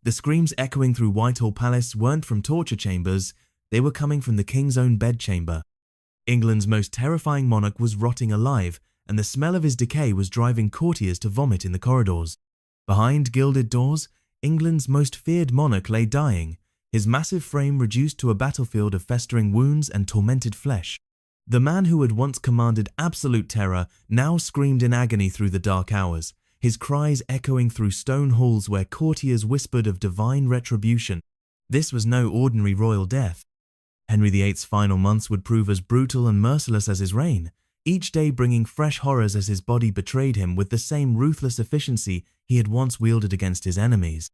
The screams echoing through Whitehall Palace weren't from torture chambers, they were coming from the king's own bedchamber. England's most terrifying monarch was rotting alive, and the smell of his decay was driving courtiers to vomit in the corridors. Behind gilded doors, England's most feared monarch lay dying, his massive frame reduced to a battlefield of festering wounds and tormented flesh. The man who had once commanded absolute terror now screamed in agony through the dark hours, his cries echoing through stone halls where courtiers whispered of divine retribution. This was no ordinary royal death. Henry VIII's final months would prove as brutal and merciless as his reign, each day bringing fresh horrors as his body betrayed him with the same ruthless efficiency he had once wielded against his enemies.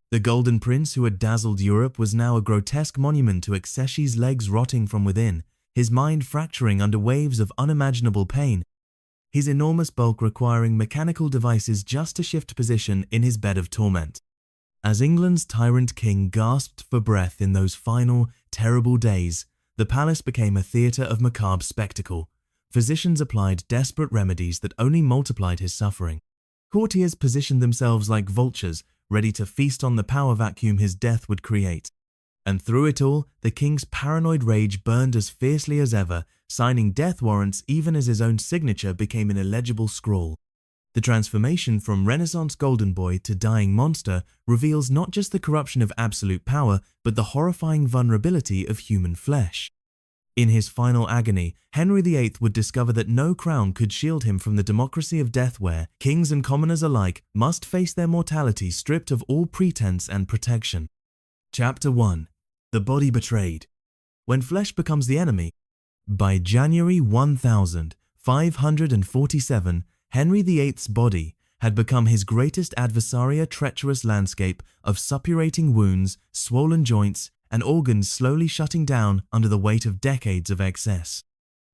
The Golden Prince who had dazzled Europe was now a grotesque monument to Excessi's legs rotting from within, his mind fracturing under waves of unimaginable pain, his enormous bulk requiring mechanical devices just to shift position in his bed of torment. As England's tyrant king gasped for breath in those final, terrible days, the palace became a theatre of macabre spectacle. Physicians applied desperate remedies that only multiplied his suffering. Courtiers positioned themselves like vultures, ready to feast on the power vacuum his death would create. And through it all, the king's paranoid rage burned as fiercely as ever, signing death warrants even as his own signature became an illegible scrawl. The transformation from Renaissance golden boy to dying monster reveals not just the corruption of absolute power, but the horrifying vulnerability of human flesh. In his final agony, Henry VIII would discover that no crown could shield him from the democracy of death where kings and commoners alike must face their mortality stripped of all pretense and protection. Chapter 1. The Body Betrayed. When Flesh Becomes the Enemy. By January 1547, Henry VIII's body had become his greatest adversary, a treacherous landscape of suppurating wounds, swollen joints, and organs slowly shutting down under the weight of decades of excess.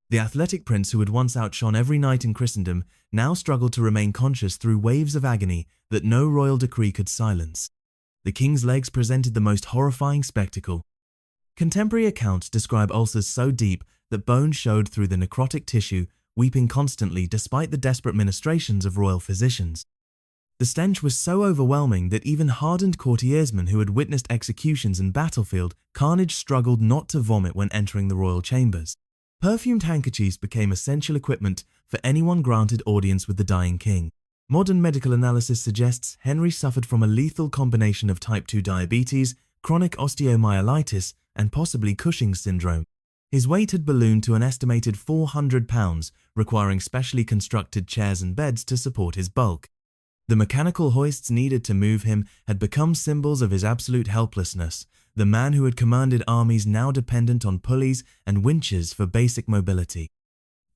The athletic prince who had once outshone every knight in Christendom now struggled to remain conscious through waves of agony that no royal decree could silence. The king's legs presented the most horrifying spectacle. Contemporary accounts describe ulcers so deep that bone showed through the necrotic tissue, weeping constantly despite the desperate ministrations of royal physicians. The stench was so overwhelming that even hardened courtiersmen who had witnessed executions and battlefield carnage struggled not to vomit when entering the royal chambers. Perfumed handkerchiefs became essential equipment for anyone granted audience with the dying king. Modern medical analysis suggests Henry suffered from a lethal combination of type 2 diabetes, chronic osteomyelitis, and possibly Cushing's syndrome. His weight had ballooned to an estimated 400 pounds, requiring specially constructed chairs and beds to support his bulk. The mechanical hoists needed to move him had become symbols of his absolute helplessness, the man who had commanded armies now dependent on pulleys and winches for basic mobility.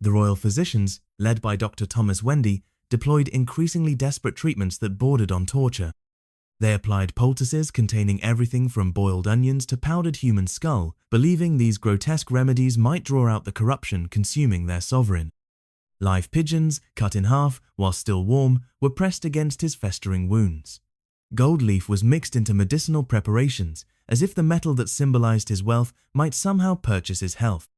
The royal physicians, led by Dr. Thomas Wendy, deployed increasingly desperate treatments that bordered on torture. They applied poultices containing everything from boiled onions to powdered human skull, believing these grotesque remedies might draw out the corruption consuming their sovereign. Live pigeons, cut in half while still warm, were pressed against his festering wounds. Gold leaf was mixed into medicinal preparations, as if the metal that symbolized his wealth might somehow purchase his health.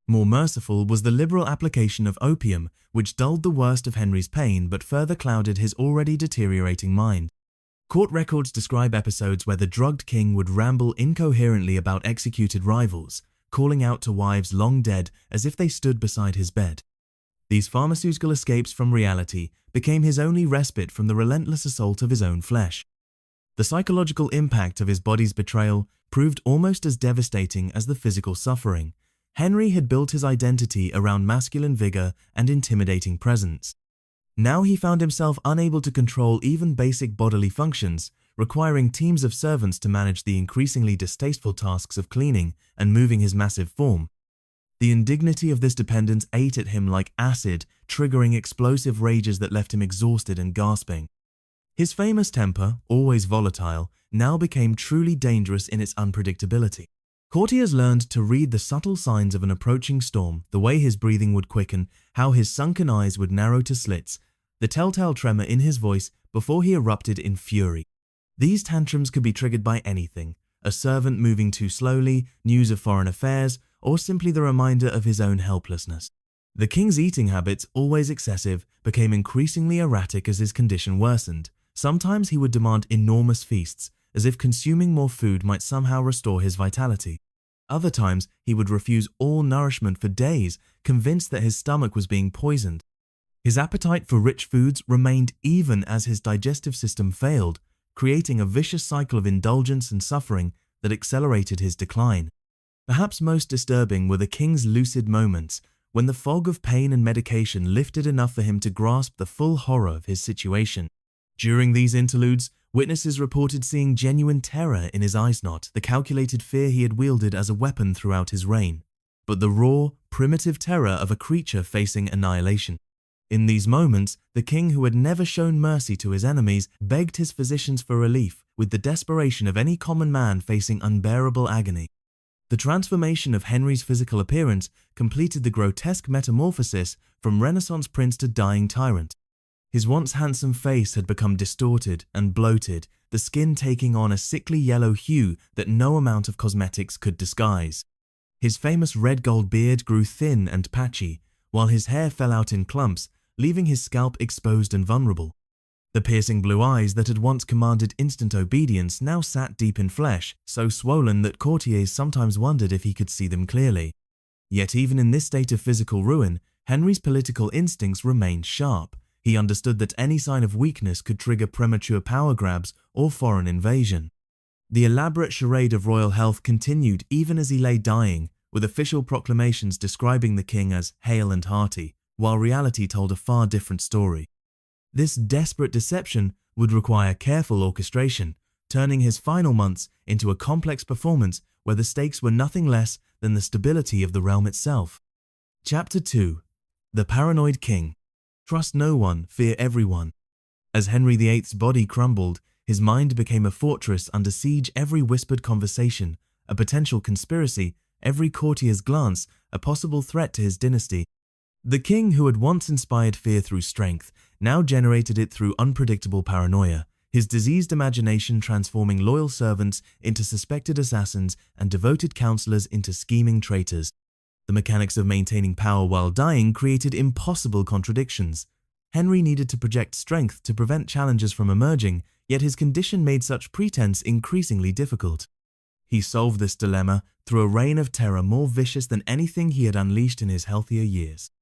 More merciful was the liberal application of opium, which dulled the worst of Henry's pain but further clouded his already deteriorating mind. Court records describe episodes where the drugged king would ramble incoherently about executed rivals, calling out to wives long dead as if they stood beside his bed. These pharmaceutical escapes from reality became his only respite from the relentless assault of his own flesh. The psychological impact of his body's betrayal proved almost as devastating as the physical suffering. Henry had built his identity around masculine vigor and intimidating presence. Now he found himself unable to control even basic bodily functions, requiring teams of servants to manage the increasingly distasteful tasks of cleaning and moving his massive form. The indignity of this dependence ate at him like acid, triggering explosive rages that left him exhausted and gasping. His famous temper, always volatile, now became truly dangerous in its unpredictability. Courtiers learned to read the subtle signs of an approaching storm, the way his breathing would quicken, how his sunken eyes would narrow to slits, the telltale tremor in his voice before he erupted in fury. These tantrums could be triggered by anything: a servant moving too slowly, news of foreign affairs, or simply the reminder of his own helplessness. The king's eating habits, always excessive, became increasingly erratic as his condition worsened. Sometimes he would demand enormous feasts, as if consuming more food might somehow restore his vitality. Other times, he would refuse all nourishment for days, convinced that his stomach was being poisoned. His appetite for rich foods remained even as his digestive system failed, creating a vicious cycle of indulgence and suffering that accelerated his decline. Perhaps most disturbing were the king's lucid moments, when the fog of pain and medication lifted enough for him to grasp the full horror of his situation. During these interludes, witnesses reported seeing genuine terror in his eyes, not the calculated fear he had wielded as a weapon throughout his reign, but the raw, primitive terror of a creature facing annihilation. In these moments, the king, who had never shown mercy to his enemies, begged his physicians for relief with the desperation of any common man facing unbearable agony. The transformation of Henry's physical appearance completed the grotesque metamorphosis from Renaissance prince to dying tyrant. His once handsome face had become distorted and bloated, the skin taking on a sickly yellow hue that no amount of cosmetics could disguise. His famous red-gold beard grew thin and patchy, while his hair fell out in clumps, leaving his scalp exposed and vulnerable. The piercing blue eyes that had once commanded instant obedience now sat deep in flesh, so swollen that courtiers sometimes wondered if he could see them clearly. Yet even in this state of physical ruin, Henry's political instincts remained sharp. He understood that any sign of weakness could trigger premature power grabs or foreign invasion. The elaborate charade of royal health continued even as he lay dying, with official proclamations describing the king as hale and hearty, while reality told a far different story. This desperate deception would require careful orchestration, turning his final months into a complex performance where the stakes were nothing less than the stability of the realm itself. Chapter 2. The Paranoid King. Trust no one, fear everyone. As Henry VIII's body crumbled, his mind became a fortress under siege. Every whispered conversation, a potential conspiracy, every courtier's glance, a possible threat to his dynasty. The king, who had once inspired fear through strength, now generated it through unpredictable paranoia, his diseased imagination transforming loyal servants into suspected assassins and devoted counselors into scheming traitors. The mechanics of maintaining power while dying created impossible contradictions. Henry needed to project strength to prevent challenges from emerging, yet his condition made such pretense increasingly difficult. He solved this dilemma through a reign of terror more vicious than anything he had unleashed in his healthier years.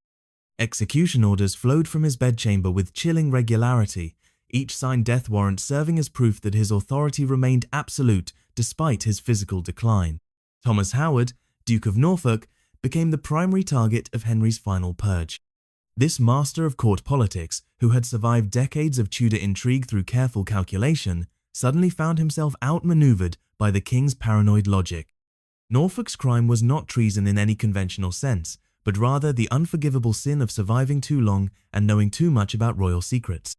Execution orders flowed from his bedchamber with chilling regularity, each signed death warrant serving as proof that his authority remained absolute despite his physical decline. Thomas Howard, Duke of Norfolk, became the primary target of Henry's final purge. This master of court politics, who had survived decades of Tudor intrigue through careful calculation, suddenly found himself outmaneuvered by the king's paranoid logic. Norfolk's crime was not treason in any conventional sense, but rather the unforgivable sin of surviving too long and knowing too much about royal secrets.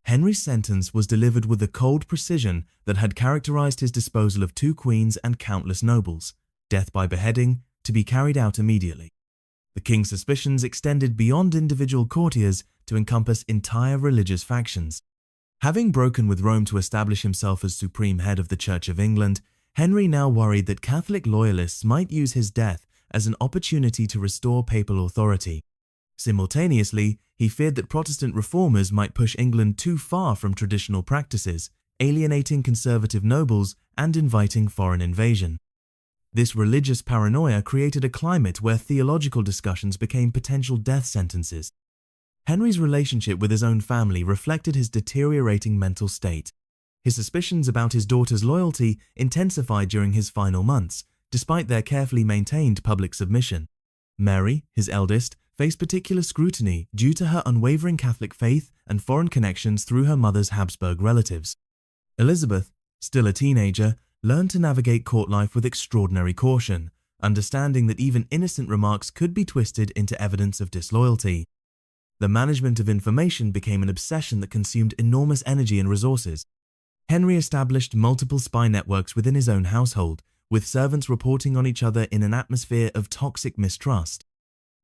Henry's sentence was delivered with the cold precision that had characterized his disposal of 2 queens and countless nobles, death by beheading, to be carried out immediately. The king's suspicions extended beyond individual courtiers to encompass entire religious factions. Having broken with Rome to establish himself as supreme head of the Church of England, Henry now worried that Catholic loyalists might use his death as an opportunity to restore papal authority. Simultaneously, he feared that Protestant reformers might push England too far from traditional practices, alienating conservative nobles and inviting foreign invasion. This religious paranoia created a climate where theological discussions became potential death sentences. Henry's relationship with his own family reflected his deteriorating mental state. His suspicions about his daughter's loyalty intensified during his final months, despite their carefully maintained public submission. Mary, his eldest, faced particular scrutiny due to her unwavering Catholic faith and foreign connections through her mother's Habsburg relatives. Elizabeth, still a teenager, learned to navigate court life with extraordinary caution, understanding that even innocent remarks could be twisted into evidence of disloyalty. The management of information became an obsession that consumed enormous energy and resources. Henry established multiple spy networks within his own household, with servants reporting on each other in an atmosphere of toxic mistrust.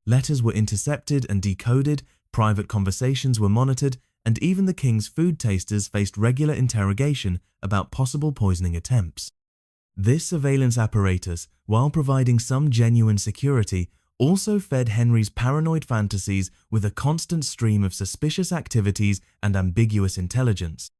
Letters were intercepted and decoded, private conversations were monitored, and even the king's food tasters faced regular interrogation about possible poisoning attempts. This surveillance apparatus, while providing some genuine security, also fed Henry's paranoid fantasies with a constant stream of suspicious activities and ambiguous intelligence.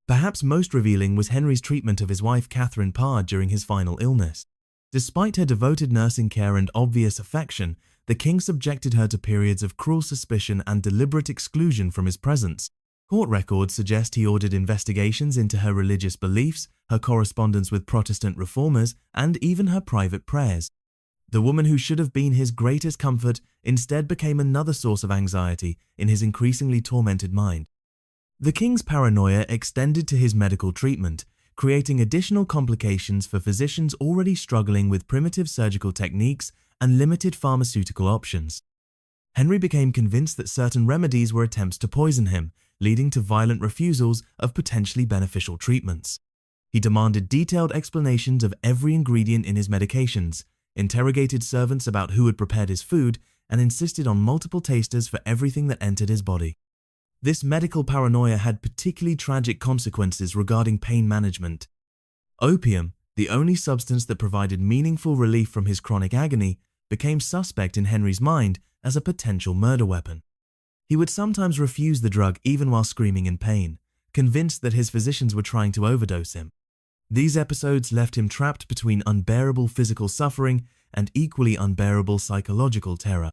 Perhaps most revealing was Henry's treatment of his wife Catherine Parr during his final illness. Despite her devoted nursing care and obvious affection, the king subjected her to periods of cruel suspicion and deliberate exclusion from his presence. Court records suggest he ordered investigations into her religious beliefs, her correspondence with Protestant reformers, and even her private prayers. The woman who should have been his greatest comfort instead became another source of anxiety in his increasingly tormented mind. The king's paranoia extended to his medical treatment, creating additional complications for physicians already struggling with primitive surgical techniques and limited pharmaceutical options. Henry became convinced that certain remedies were attempts to poison him, leading to violent refusals of potentially beneficial treatments. He demanded detailed explanations of every ingredient in his medications, interrogated servants about who had prepared his food, and insisted on multiple tasters for everything that entered his body. This medical paranoia had particularly tragic consequences regarding pain management. Opium, the only substance that provided meaningful relief from his chronic agony, became suspect in Henry's mind as a potential murder weapon. He would sometimes refuse the drug even while screaming in pain, convinced that his physicians were trying to overdose him. These episodes left him trapped between unbearable physical suffering and equally unbearable psychological terror.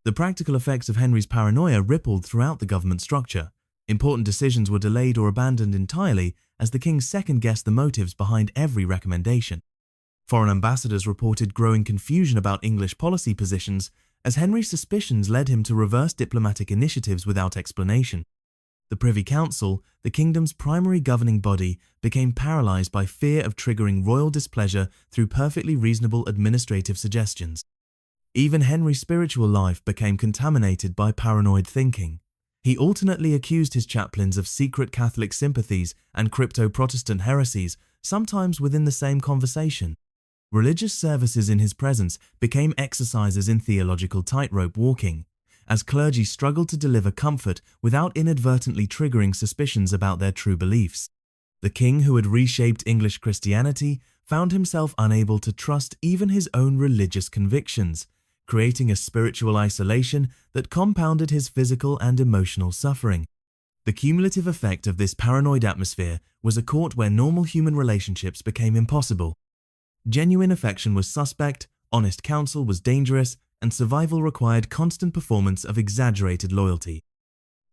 The practical effects of Henry's paranoia rippled throughout the government structure. Important decisions were delayed or abandoned entirely as the king second-guessed the motives behind every recommendation. Foreign ambassadors reported growing confusion about English policy positions as Henry's suspicions led him to reverse diplomatic initiatives without explanation. The Privy Council, the kingdom's primary governing body, became paralyzed by fear of triggering royal displeasure through perfectly reasonable administrative suggestions. Even Henry's spiritual life became contaminated by paranoid thinking. He alternately accused his chaplains of secret Catholic sympathies and crypto-Protestant heresies, sometimes within the same conversation. Religious services in his presence became exercises in theological tightrope walking, as clergy struggled to deliver comfort without inadvertently triggering suspicions about their true beliefs. The king, who had reshaped English Christianity, found himself unable to trust even his own religious convictions, creating a spiritual isolation that compounded his physical and emotional suffering. The cumulative effect of this paranoid atmosphere was a court where normal human relationships became impossible. Genuine affection was suspect, honest counsel was dangerous, and survival required constant performance of exaggerated loyalty.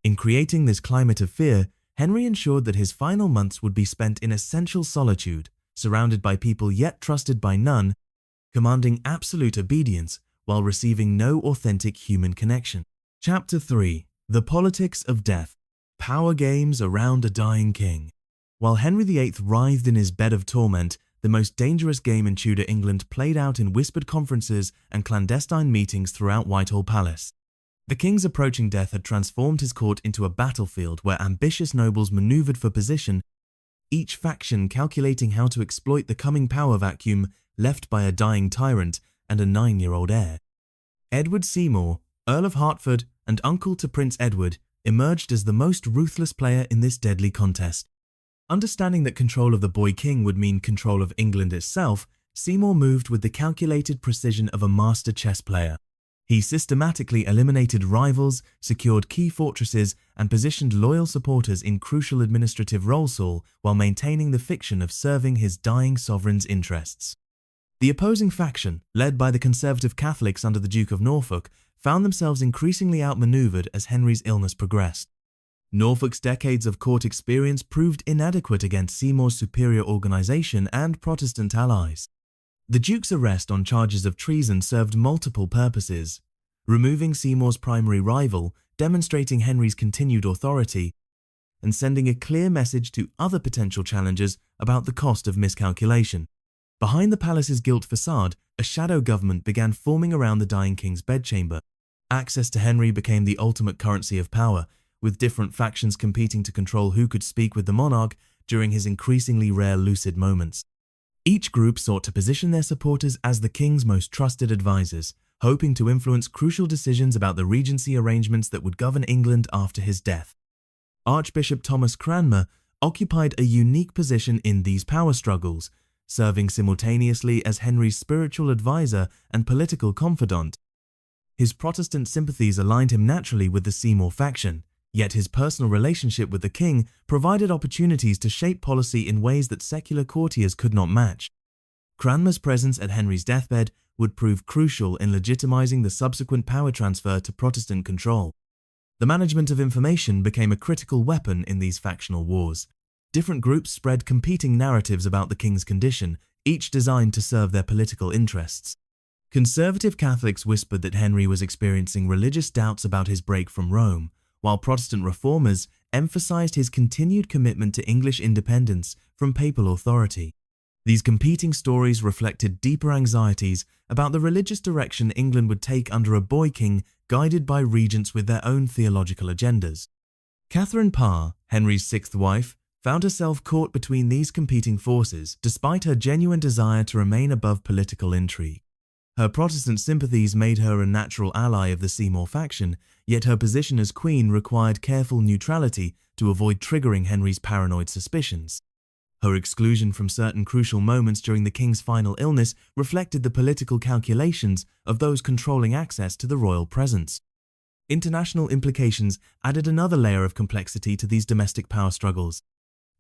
In creating this climate of fear, Henry ensured that his final months would be spent in essential solitude, surrounded by people yet trusted by none, commanding absolute obedience while receiving no authentic human connection. Chapter 3. The Politics of Death. Power Games Around a Dying King. While Henry VIII writhed in his bed of torment, the most dangerous game in Tudor England played out in whispered conferences and clandestine meetings throughout Whitehall Palace. The king's approaching death had transformed his court into a battlefield where ambitious nobles maneuvered for position, each faction calculating how to exploit the coming power vacuum left by a dying tyrant and a 9-year-old heir. Edward Seymour, Earl of Hertford and uncle to Prince Edward, emerged as the most ruthless player in this deadly contest. Understanding that control of the boy king would mean control of England itself, Seymour moved with the calculated precision of a master chess player. He systematically eliminated rivals, secured key fortresses, and positioned loyal supporters in crucial administrative roles while maintaining the fiction of serving his dying sovereign's interests. The opposing faction, led by the conservative Catholics under the Duke of Norfolk, found themselves increasingly outmaneuvered as Henry's illness progressed. Norfolk's decades of court experience proved inadequate against Seymour's superior organization and Protestant allies. The Duke's arrest on charges of treason served multiple purposes: removing Seymour's primary rival, demonstrating Henry's continued authority, and sending a clear message to other potential challengers about the cost of miscalculation. Behind the palace's gilt facade, a shadow government began forming around the dying king's bedchamber. Access to Henry became the ultimate currency of power, with different factions competing to control who could speak with the monarch during his increasingly rare lucid moments. Each group sought to position their supporters as the king's most trusted advisors, hoping to influence crucial decisions about the regency arrangements that would govern England after his death. Archbishop Thomas Cranmer occupied a unique position in these power struggles, serving simultaneously as Henry's spiritual advisor and political confidant. His Protestant sympathies aligned him naturally with the Seymour faction, Yet his personal relationship with the king provided opportunities to shape policy in ways that secular courtiers could not match. Cranmer's presence at Henry's deathbed would prove crucial in legitimizing the subsequent power transfer to Protestant control. The management of information became a critical weapon in these factional wars. Different groups spread competing narratives about the king's condition, each designed to serve their political interests. Conservative Catholics whispered that Henry was experiencing religious doubts about his break from Rome, while Protestant reformers emphasized his continued commitment to English independence from papal authority. These competing stories reflected deeper anxieties about the religious direction England would take under a boy king guided by regents with their own theological agendas. Catherine Parr, Henry's sixth wife, found herself caught between these competing forces despite her genuine desire to remain above political intrigue. Her Protestant sympathies made her a natural ally of the Seymour faction, yet her position as queen required careful neutrality to avoid triggering Henry's paranoid suspicions. Her exclusion from certain crucial moments during the king's final illness reflected the political calculations of those controlling access to the royal presence. International implications added another layer of complexity to these domestic power struggles.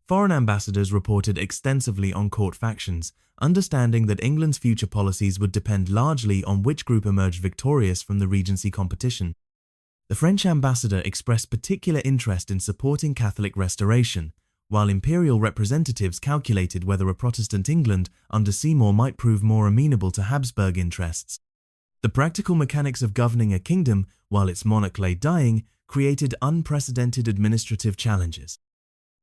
Foreign ambassadors reported extensively on court factions, understanding that England's future policies would depend largely on which group emerged victorious from the regency competition. The French ambassador expressed particular interest in supporting Catholic restoration, while imperial representatives calculated whether a Protestant England under Seymour might prove more amenable to Habsburg interests. The practical mechanics of governing a kingdom while its monarch lay dying created unprecedented administrative challenges.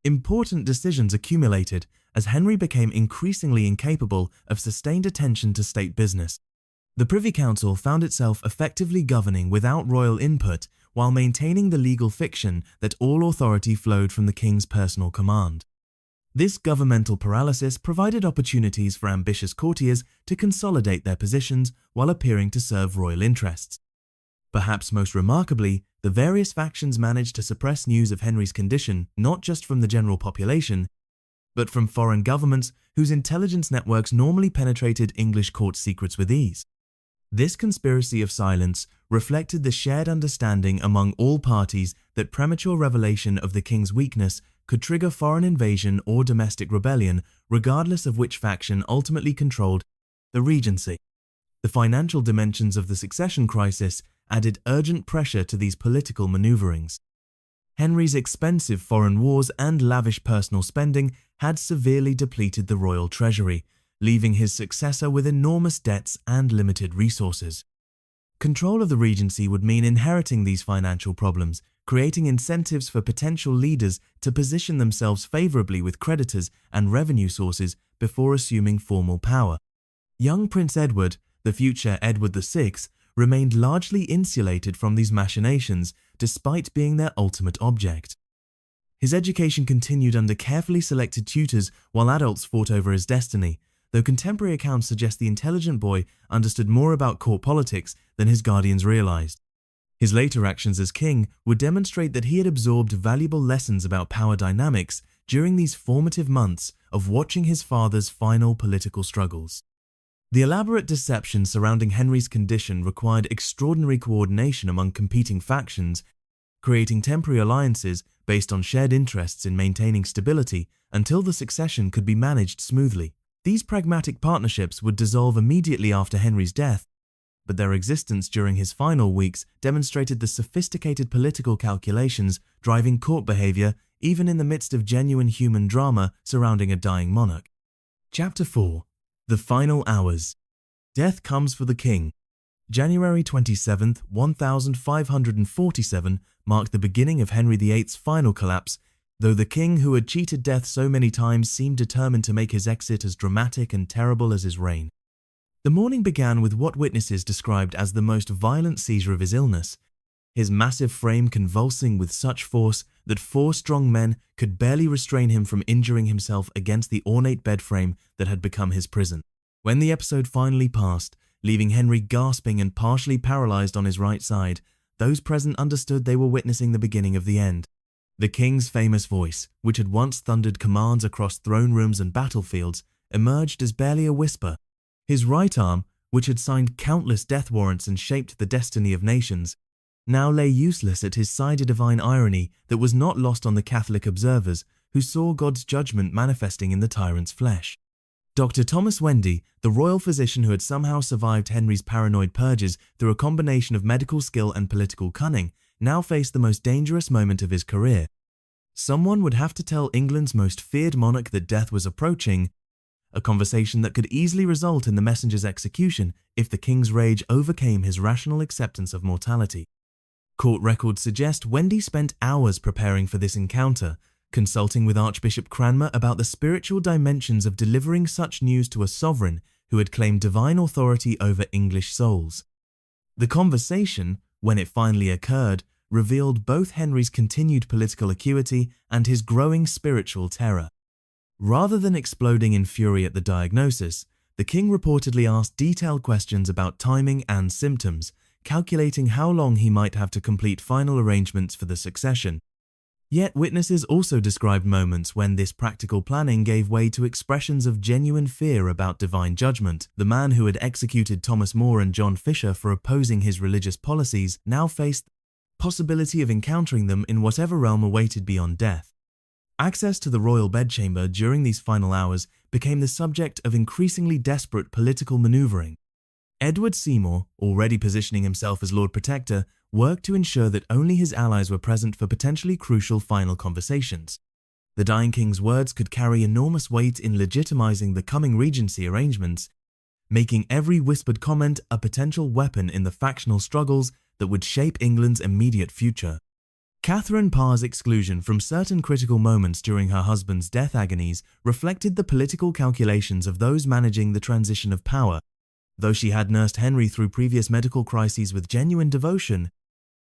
Important decisions accumulated as Henry became increasingly incapable of sustained attention to state business. The Privy Council found itself effectively governing without royal input while maintaining the legal fiction that all authority flowed from the king's personal command. This governmental paralysis provided opportunities for ambitious courtiers to consolidate their positions while appearing to serve royal interests. Perhaps most remarkably, the various factions managed to suppress news of Henry's condition not just from the general population, but from foreign governments whose intelligence networks normally penetrated English court secrets with ease. This conspiracy of silence reflected the shared understanding among all parties that premature revelation of the king's weakness could trigger foreign invasion or domestic rebellion, regardless of which faction ultimately controlled the regency. The financial dimensions of the succession crisis added urgent pressure to these political maneuverings. Henry's expensive foreign wars and lavish personal spending had severely depleted the royal treasury, leaving his successor with enormous debts and limited resources. Control of the regency would mean inheriting these financial problems, creating incentives for potential leaders to position themselves favorably with creditors and revenue sources before assuming formal power. Young Prince Edward, the future Edward VI, remained largely insulated from these machinations despite being their ultimate object. His education continued under carefully selected tutors while adults fought over his destiny, though contemporary accounts suggest the intelligent boy understood more about court politics than his guardians realized. His later actions as king would demonstrate that he had absorbed valuable lessons about power dynamics during these formative months of watching his father's final political struggles. The elaborate deception surrounding Henry's condition required extraordinary coordination among competing factions, creating temporary alliances based on shared interests in maintaining stability until the succession could be managed smoothly. These pragmatic partnerships would dissolve immediately after Henry's death, but their existence during his final weeks demonstrated the sophisticated political calculations driving court behavior even in the midst of genuine human drama surrounding a dying monarch. Chapter 4. The Final Hours. Death comes for the king. January 27, 1547 marked the beginning of Henry VIII's final collapse, though the king who had cheated death so many times seemed determined to make his exit as dramatic and terrible as his reign. The morning began with what witnesses described as the most violent seizure of his illness, his massive frame convulsing with such force that 4 strong men could barely restrain him from injuring himself against the ornate bed frame that had become his prison. When the episode finally passed, leaving Henry gasping and partially paralyzed on his right side, those present understood they were witnessing the beginning of the end. The king's famous voice, which had once thundered commands across throne rooms and battlefields, emerged as barely a whisper. His right arm, which had signed countless death warrants and shaped the destiny of nations, now lay useless at his side, a divine irony that was not lost on the Catholic observers who saw God's judgment manifesting in the tyrant's flesh. Dr. Thomas Wendy, the royal physician who had somehow survived Henry's paranoid purges through a combination of medical skill and political cunning, now faced the most dangerous moment of his career. Someone would have to tell England's most feared monarch that death was approaching, a conversation that could easily result in the messenger's execution if the king's rage overcame his rational acceptance of mortality. Court records suggest Wendy spent hours preparing for this encounter, consulting with Archbishop Cranmer about the spiritual dimensions of delivering such news to a sovereign who had claimed divine authority over English souls. The conversation, when it finally occurred, revealed both Henry's continued political acuity and his growing spiritual terror. Rather than exploding in fury at the diagnosis, the king reportedly asked detailed questions about timing and symptoms, calculating how long he might have to complete final arrangements for the succession. Yet witnesses also described moments when this practical planning gave way to expressions of genuine fear about divine judgment. The man who had executed Thomas More and John Fisher for opposing his religious policies now faced the possibility of encountering them in whatever realm awaited beyond death. Access to the royal bedchamber during these final hours became the subject of increasingly desperate political maneuvering. Edward Seymour, already positioning himself as Lord Protector, worked to ensure that only his allies were present for potentially crucial final conversations. The dying king's words could carry enormous weight in legitimizing the coming regency arrangements, making every whispered comment a potential weapon in the factional struggles that would shape England's immediate future. Catherine Parr's exclusion from certain critical moments during her husband's death agonies reflected the political calculations of those managing the transition of power. Though she had nursed Henry through previous medical crises with genuine devotion,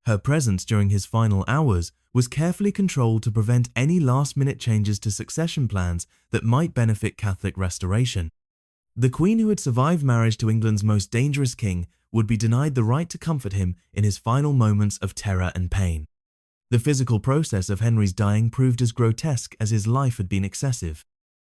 her presence during his final hours was carefully controlled to prevent any last-minute changes to succession plans that might benefit Catholic restoration. The Queen, who had survived marriage to England's most dangerous king, would be denied the right to comfort him in his final moments of terror and pain. The physical process of Henry's dying proved as grotesque as his life had been excessive.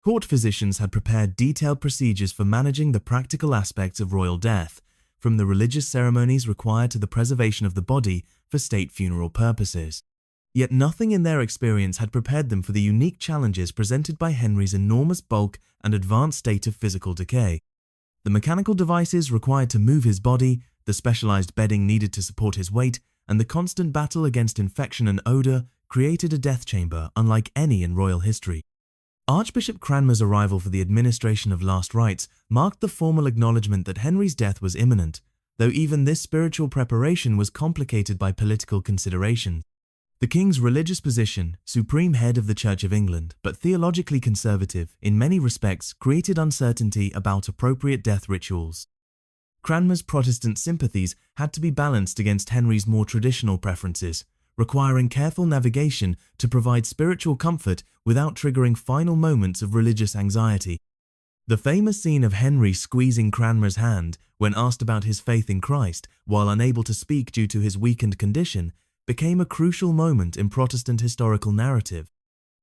Court physicians had prepared detailed procedures for managing the practical aspects of royal death, from the religious ceremonies required to the preservation of the body for state funeral purposes. Yet nothing in their experience had prepared them for the unique challenges presented by Henry's enormous bulk and advanced state of physical decay. The mechanical devices required to move his body, the specialized bedding needed to support his weight, and the constant battle against infection and odor created a death chamber unlike any in royal history. Archbishop Cranmer's arrival for the administration of last rites marked the formal acknowledgement that Henry's death was imminent, though even this spiritual preparation was complicated by political considerations. The king's religious position, supreme head of the Church of England, but theologically conservative in many respects, created uncertainty about appropriate death rituals. Cranmer's Protestant sympathies had to be balanced against Henry's more traditional preferences, requiring careful navigation to provide spiritual comfort without triggering final moments of religious anxiety. The famous scene of Henry squeezing Cranmer's hand when asked about his faith in Christ while unable to speak due to his weakened condition became a crucial moment in Protestant historical narrative.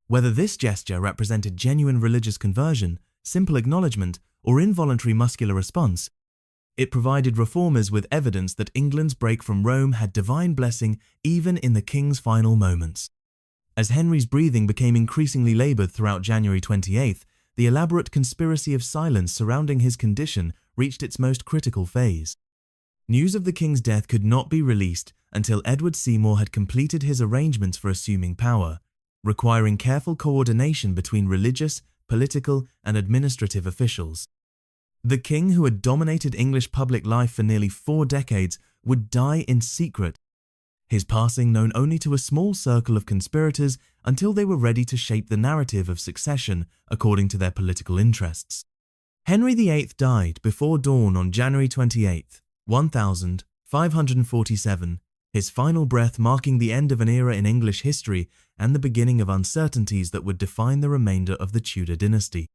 Whether this gesture represented genuine religious conversion, simple acknowledgement, or involuntary muscular response, it provided reformers with evidence that England's break from Rome had divine blessing even in the king's final moments. As Henry's breathing became increasingly laboured throughout January 28th, the elaborate conspiracy of silence surrounding his condition reached its most critical phase. News of the king's death could not be released until Edward Seymour had completed his arrangements for assuming power, requiring careful coordination between religious, political, and administrative officials. The king, who had dominated English public life for nearly 4 decades, would die in secret, his passing known only to a small circle of conspirators until they were ready to shape the narrative of succession according to their political interests. Henry VIII died before dawn on January 28, 1547, his final breath marking the end of an era in English history and the beginning of uncertainties that would define the remainder of the Tudor dynasty.